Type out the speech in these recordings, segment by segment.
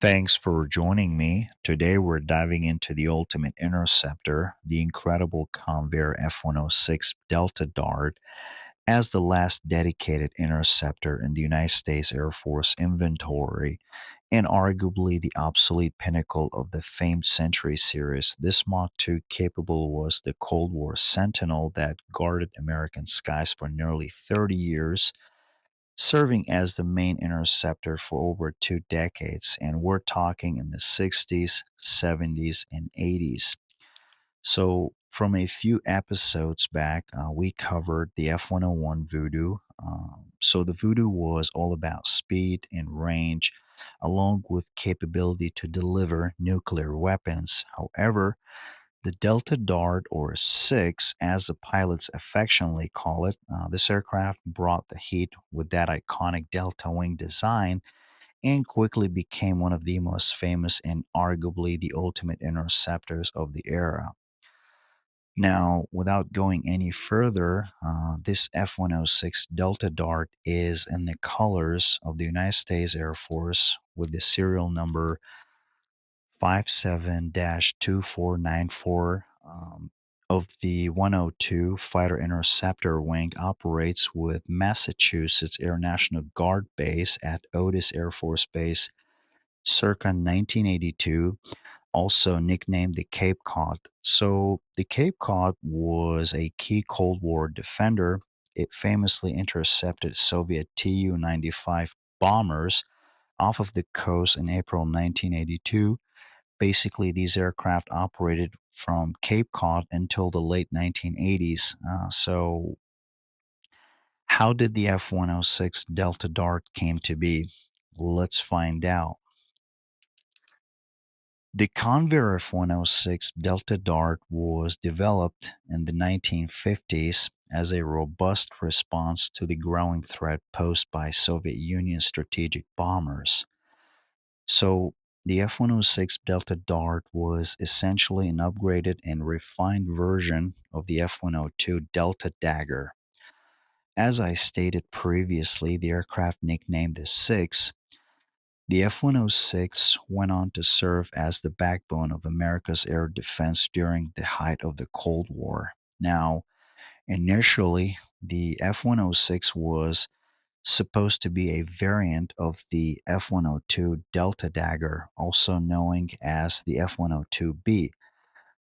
Thanks for joining me. Today we're diving into the ultimate interceptor, the incredible Convair F-106 Delta Dart, as the last dedicated interceptor in the United States Air Force inventory and arguably the obsolete pinnacle of the famed Century series. This Mach 2 capable was the Cold War sentinel that guarded American skies for nearly 30 years, serving as the main interceptor for over 2 decades. And we're talking in the 60s, 70s, and 80s. So, from a few episodes back, we covered the F 101 Voodoo. So, the Voodoo was all about speed and range, along with capability to deliver nuclear weapons. However, the Delta Dart, or 6, as the pilots affectionately call it, this aircraft brought the heat with that iconic delta wing design and quickly became one of the most famous and arguably the ultimate interceptors of the era. Now, without going any further, this F 106 Delta Dart is in the colors of the United States Air Force with the serial number 57-2494 of the 102 Fighter Interceptor Wing operates with Massachusetts Air National Guard Base at Otis Air Force Base circa 1982, also nicknamed the Cape Cod. So, the Cape Cod was a key Cold War defender. It famously intercepted Soviet Tu 95 bombers off of the coast in April 1982. Basically, these aircraft operated from Cape Cod until the late 1980s. So, how did the F 106 Delta Dart came to be? Let's find out. The Convair F-106 Delta Dart was developed in the 1950s as a robust response to the growing threat posed by Soviet Union strategic bombers. So, the F-106 Delta Dart was essentially an upgraded and refined version of the F-102 Delta Dagger. As I stated previously, the aircraft nicknamed the 6, the F 106 went on to serve as the backbone of America's air defense during the height of the Cold War. Now, initially, the F 106 was supposed to be a variant of the F 102 Delta Dagger, also known as the F 102B.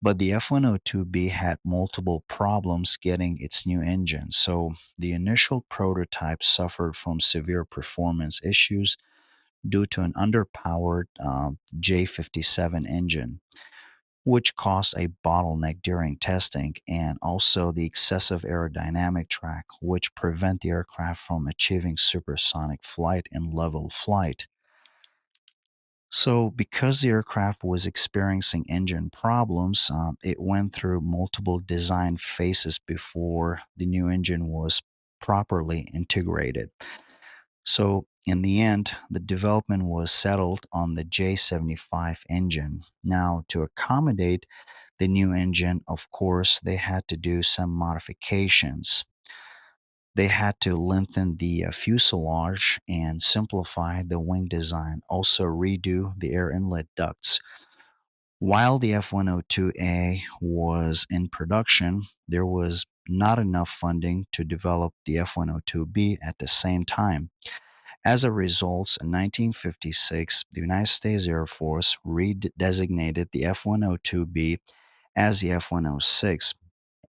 But the F 102B had multiple problems getting its new engine, so the initial prototype suffered from severe performance issues due to an underpowered J57 engine, which caused a bottleneck during testing, and also the excessive aerodynamic drag, which prevent the aircraft from achieving supersonic flight and level flight. So, because the aircraft was experiencing engine problems, it went through multiple design phases before the new engine was properly integrated. So, in the end, the development was settled on the J75 engine. Now, to accommodate the new engine, of course, they had to do some modifications. They had to lengthen the fuselage and simplify the wing design, also redo the air inlet ducts. While the F 102A was in production, there was not enough funding to develop the F 102B at the same time. As a result, in 1956, the United States Air Force redesignated the F 102B as the F 106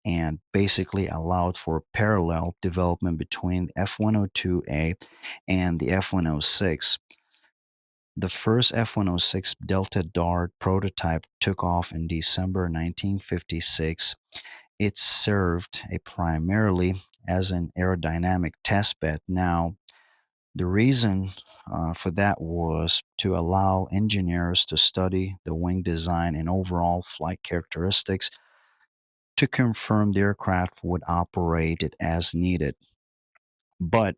and basically allowed for parallel development between the F 102A and the F 106. The first F 106 Delta Dart prototype took off in December 1956. It served a primarily as an aerodynamic testbed. Now, the reason for that was to allow engineers to study the wing design and overall flight characteristics to confirm the aircraft would operate it as needed. But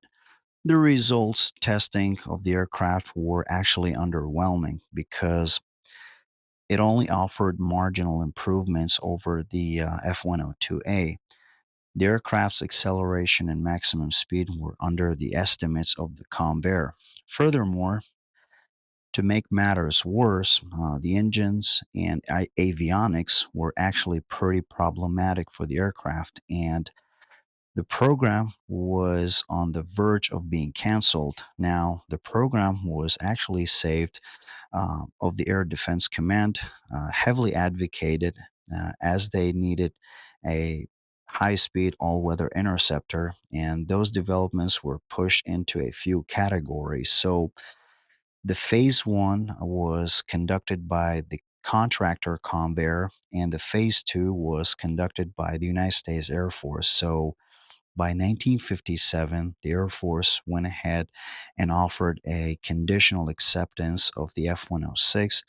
the results testing of the aircraft were actually underwhelming because it only offered marginal improvements over the F 102A. The aircraft's acceleration and maximum speed were under the estimates of the Convair. Furthermore, To make matters worse, the engines and avionics were actually pretty problematic for the aircraft, and the program was on the verge of being canceled. Now, the program was actually saved of the Air Defense Command, heavily advocated as they needed a high speed all weather interceptor, and those developments were pushed into a few categories. So, the phase one was conducted by the contractor Convair, and the phase two was conducted by the United States Air Force. So, by 1957, the Air Force went ahead and offered a conditional acceptance of the F 106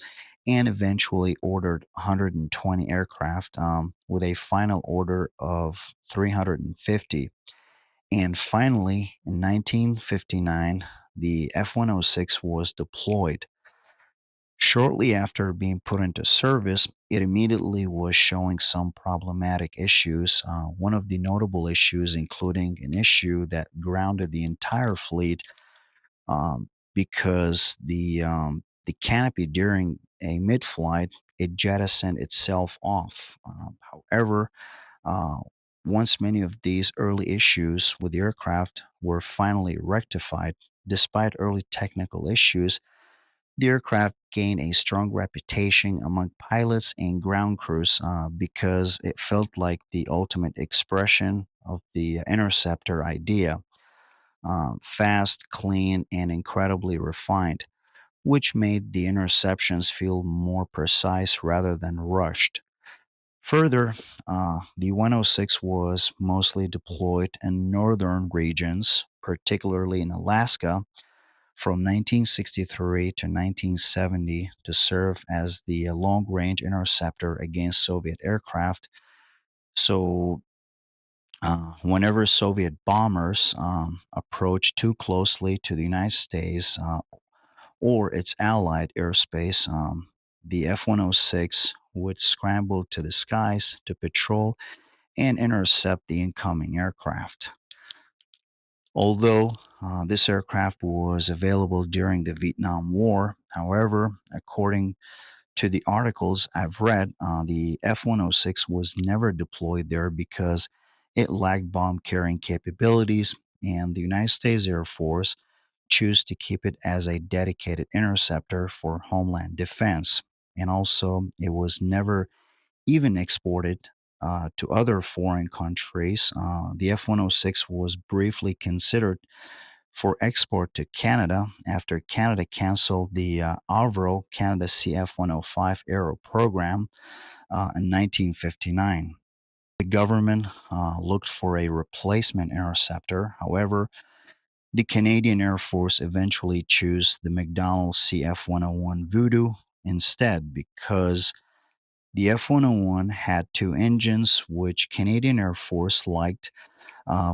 and eventually ordered 120 aircraft with a final order of 350. And finally, in 1959, the F 106 was deployed. Shortly after being put into service, it immediately was showing some problematic issues. One of the notable issues, including an issue that grounded the entire fleet, because the canopy during a mid-flight it jettisoned itself off. However, uh, once many of these early issues with the aircraft were finally rectified, despite early technical issues, the aircraft gained a strong reputation among pilots and ground crews because it felt like the ultimate expression of the interceptor idea, fast, clean, and incredibly refined, which made the interceptions feel more precise rather than rushed. Further, the 106 was mostly deployed in northern regions, particularly in Alaska, from 1963 to 1970 to serve as the long range interceptor against Soviet aircraft. So, whenever Soviet bombers approached too closely to the United States or its allied airspace, the F 106 would scramble to the skies to patrol and intercept the incoming aircraft. Although this aircraft was available during the Vietnam War, however, according to the articles I've read, the F 106 was never deployed there because it lacked bomb carrying capabilities, and the United States Air Force chose to keep it as a dedicated interceptor for homeland defense. And also, it was never even exported to other foreign countries. The F 106 was briefly considered for export to Canada after Canada canceled the Avro Canada CF 105 Aero program in 1959. The government looked for a replacement interceptor. However, the Canadian Air Force eventually chose the McDonnell CF 101 Voodoo instead because the F 101 had two engines, which Canadian Air Force liked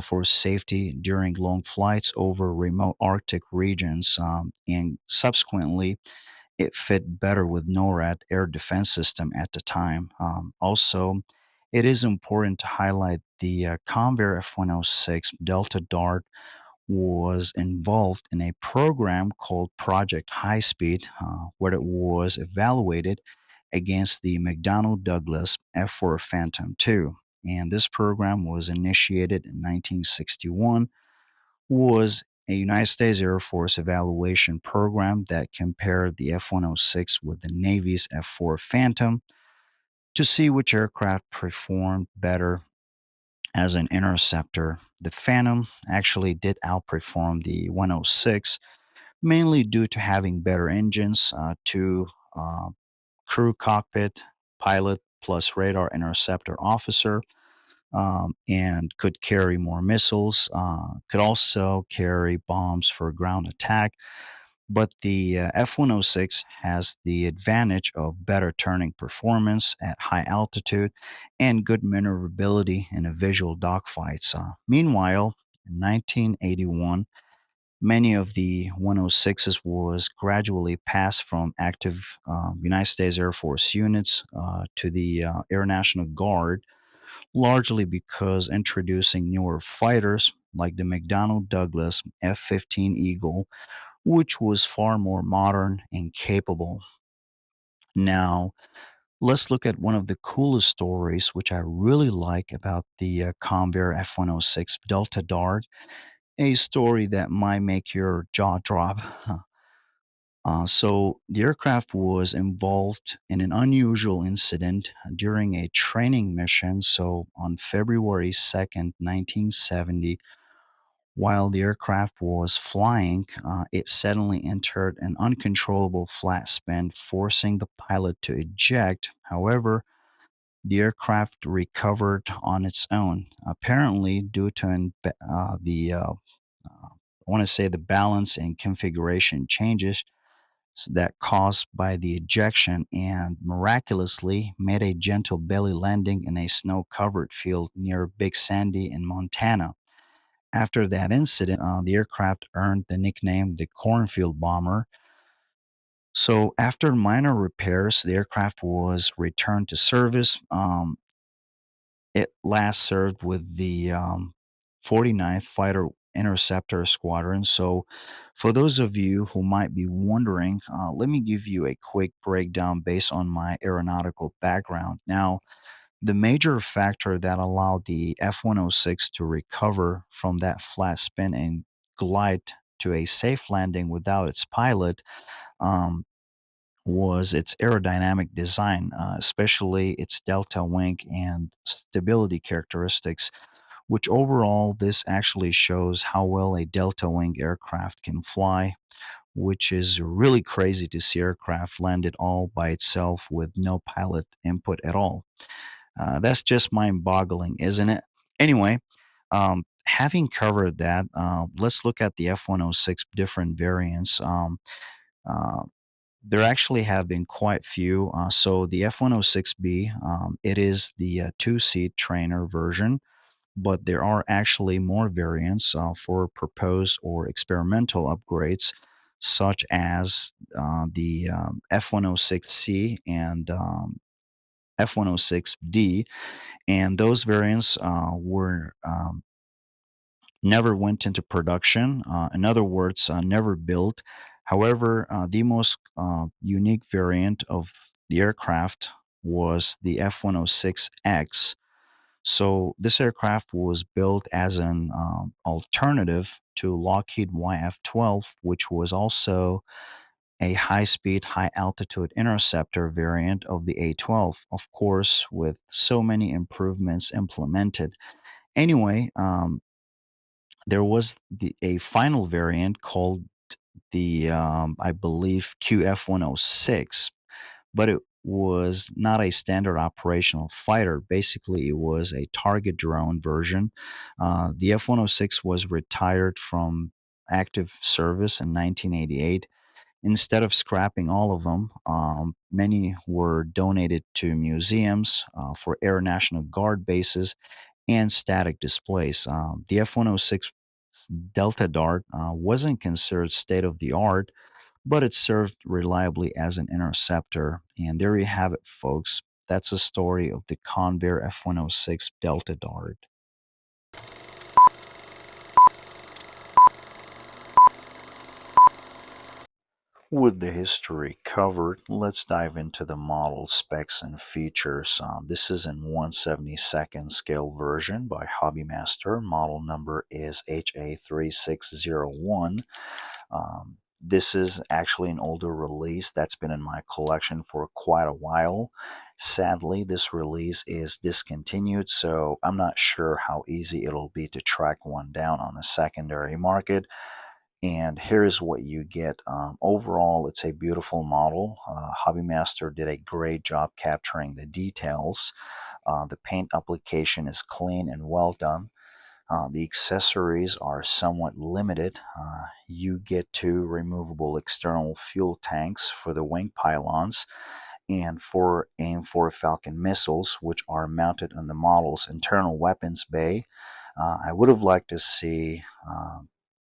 for safety during long flights over remote Arctic regions, and subsequently, it fit better with NORAD air defense system at the time. Also, it is important to highlight the Convair F-106 Delta Dart was involved in a program called Project High Speed, where it was evaluated against the McDonnell Douglas F-4 Phantom II. And this program was initiated in 1961, was a United States Air Force evaluation program that compared the F-106 with the Navy's F-4 Phantom to see which aircraft performed better as an interceptor. The Phantom actually did outperform the 106, mainly due to having better engines, two uh, crew cockpit, pilot plus radar interceptor officer, and could carry more missiles, could also carry bombs for ground attack. But the F 106 has the advantage of better turning performance at high altitude and good maneuverability in a visual dogfights. Meanwhile, in 1981, many of the 106s was gradually passed from active United States Air Force units to the Air National Guard, largely because introducing newer fighters like the McDonnell Douglas F 15 Eagle which was far more modern and capable. Now, let's look at one of the coolest stories, which I really like about the Convair F-106 Delta Dart, a story that might make your jaw drop. The aircraft was involved in an unusual incident during a training mission. So on February 2nd, 1970, while the aircraft was flying, it suddenly entered an uncontrollable flat spin, forcing the pilot to eject. However, the aircraft recovered on its own, apparently due to I want to say the balance and configuration changes that caused by the ejection, and miraculously made a gentle belly landing in a snow-covered field near Big Sandy in Montana. After that incident, the aircraft earned the nickname the Cornfield Bomber. So, after minor repairs, the aircraft was returned to service. It last served with the 49th Fighter Interceptor Squadron. So, for those of you who might be wondering, let me give you a quick breakdown based on my aeronautical background. Now, the major factor that allowed the F 106 to recover from that flat spin and glide to a safe landing without its pilot um, was its aerodynamic design, especially its delta wing and stability characteristics, which overall, this actually shows how well a delta wing aircraft can fly, which is really crazy to see aircraft landed all by itself with no pilot input at all. That's just mind boggling, isn't it? Anyway, having covered that, let's look at the F 106 different variants. Uh, there actually have been quite few. So the F-106B, it is the two-seat trainer version, but there are actually more variants for proposed or experimental upgrades, such as the F-106C and F-106D, and those variants were never went into production. In other words, never built. However, the most unique variant of the aircraft was the F 106X. So, this aircraft was built as an alternative to Lockheed YF 12, which was also a high speed, high altitude interceptor variant of the A 12, of course, with so many improvements implemented. Anyway, there was a final variant called the I believe QF-106, but it was not a standard operational fighter. Basically, it was a target drone version. The F-106 was retired from active service in 1988. Instead of scrapping all of them, many were donated to museums for Air National Guard bases and static displays. The F 106 Delta Dart wasn't considered state of the art, but it served reliably as an interceptor. And there you have it, folks. That's a story of the Convair F 106 Delta Dart. With the history covered, let's dive into the model specs and features. This is in 1/72nd scale version by Hobbymaster. Model number is HA3601. This is actually an older release that's been in my collection for quite a while. Sadly, this release is discontinued, so I'm not sure how easy it'll be to track one down on the secondary market. And here's what you get. Overall, it's a beautiful model. Hobbymaster did a great job capturing the details. The paint application is clean and well done. The accessories are somewhat limited. You get two removable external fuel tanks for the wing pylons and four AIM-4 Falcon missiles, which are mounted on the model's internal weapons bay. I would have liked to see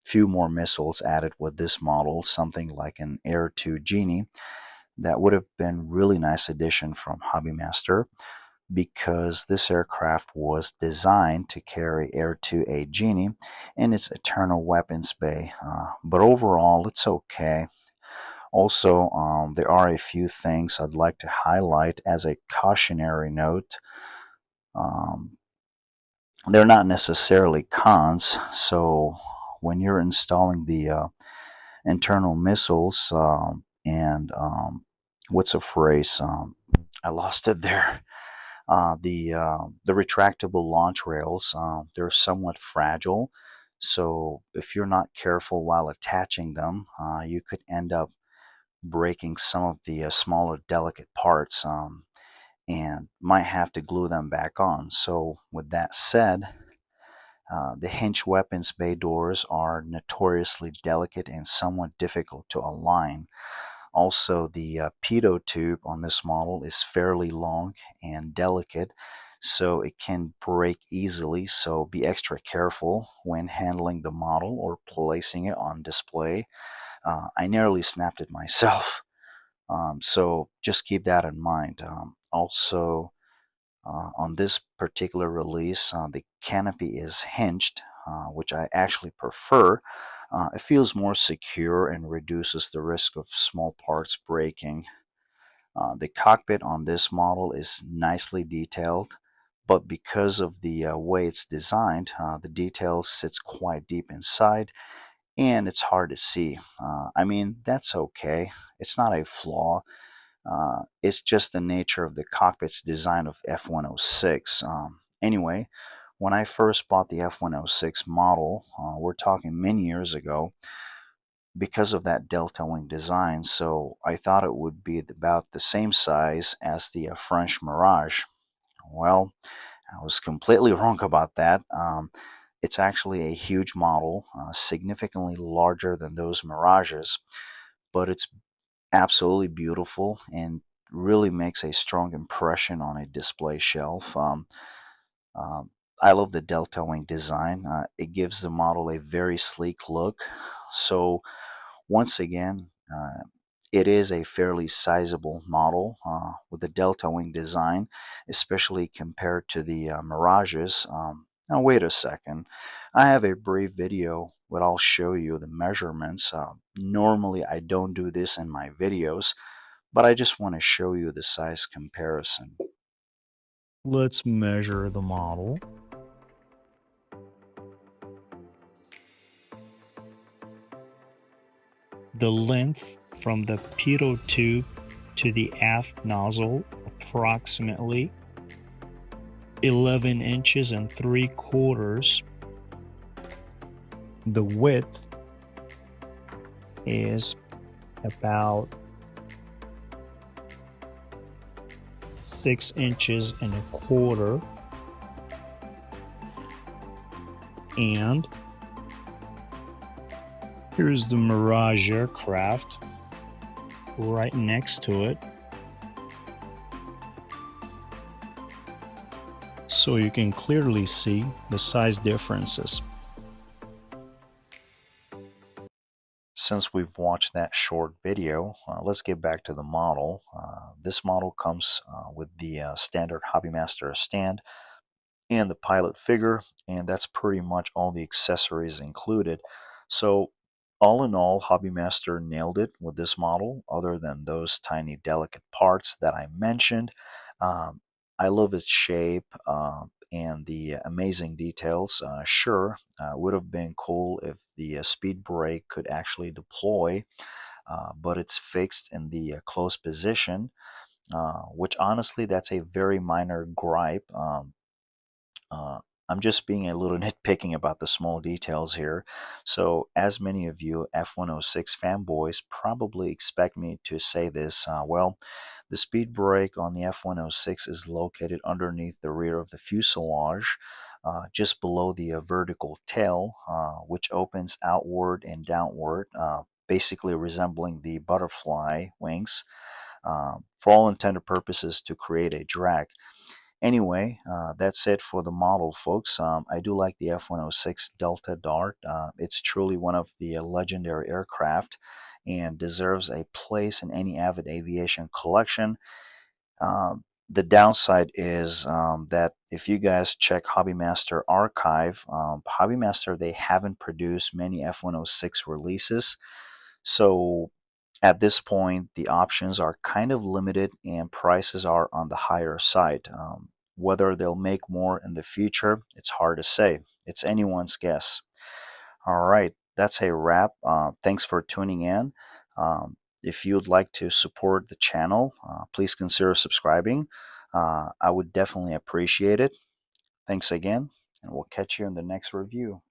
few more missiles added with this model, something like an Air 2 Genie. That would have been really nice addition from Hobbymaster. because this aircraft was designed to carry Air-2A Genie in its eternal weapons bay. But overall, it's okay. Also, there are a few things I'd like to highlight as a cautionary note. Um, they're not necessarily cons, so when you're installing the internal missiles and what's a phrase? I lost it there. The retractable launch rails, they're somewhat fragile, so if you're not careful while attaching them, you could end up breaking some of the smaller delicate parts and might have to glue them back on. So with that said, the hinge weapons bay doors are notoriously delicate and somewhat difficult to align. Also, the pitot tube on this model is fairly long and delicate, so it can break easily, so be extra careful when handling the model or placing it on display. I nearly snapped it myself, so just keep that in mind. Also, on this particular release, the canopy is hinged, which I actually prefer. It feels more secure and reduces the risk of small parts breaking. The cockpit on this model is nicely detailed, but because of the way it's designed, the detail sits quite deep inside and it's hard to see. I mean, that's okay. It's not a flaw. It's just the nature of the cockpit's design of F-106. Anyway, when I first bought the F-106 model, we're talking many years ago, because of that delta wing design, so I thought it would be about the same size as the French Mirage. Well, I was completely wrong about that. It's actually a huge model, significantly larger than those Mirages, but it's absolutely beautiful and really makes a strong impression on a display shelf. Um, I love the delta wing design. It gives the model a very sleek look. So once again, it is a fairly sizable model with the delta wing design, especially compared to the Mirages. Now, wait a second. I have a brief video where I'll show you the measurements. Normally, I don't do this in my videos, but I just want to show you the size comparison. Let's measure the model. The length from the pitot tube to the aft nozzle, approximately 11 inches and 3/4. The width is about 6 inches and 1/4. And here's the Mirage aircraft right next to it, so you can clearly see the size differences. Since we've watched that short video, let's get back to the model. This model comes with the standard Hobbymaster stand and the pilot figure, and that's pretty much all the accessories included. So all in all, Hobbymaster nailed it with this model, other than those tiny delicate parts that I mentioned. Um, I love its shape and the amazing details. Sure, would have been cool if the speed brake could actually deploy, but it's fixed in the closed position, which honestly, that's a very minor gripe. Uh, I'm just being a little nitpicking about the small details here. So, as many of you F-106 fanboys probably expect me to say this, well, the speed brake on the F-106 is located underneath the rear of the fuselage, just below the vertical tail, which opens outward and downward, basically resembling the butterfly wings, for all intended purposes to create a drag. Anyway, that's it for the model, folks. I do like the F-106 Delta Dart. It's truly one of the legendary aircraft and deserves a place in any avid aviation collection. The downside is that if you guys check Hobbymaster archive, Hobbymaster, they haven't produced many F-106 releases. So at this point, the options are kind of limited and prices are on the higher side. Whether they'll make more in the future, it's hard to say. It's anyone's guess. All right, that's a wrap. Thanks for tuning in. If you'd like to support the channel, please consider subscribing. I would definitely appreciate it. Thanks again, and we'll catch you in the next review.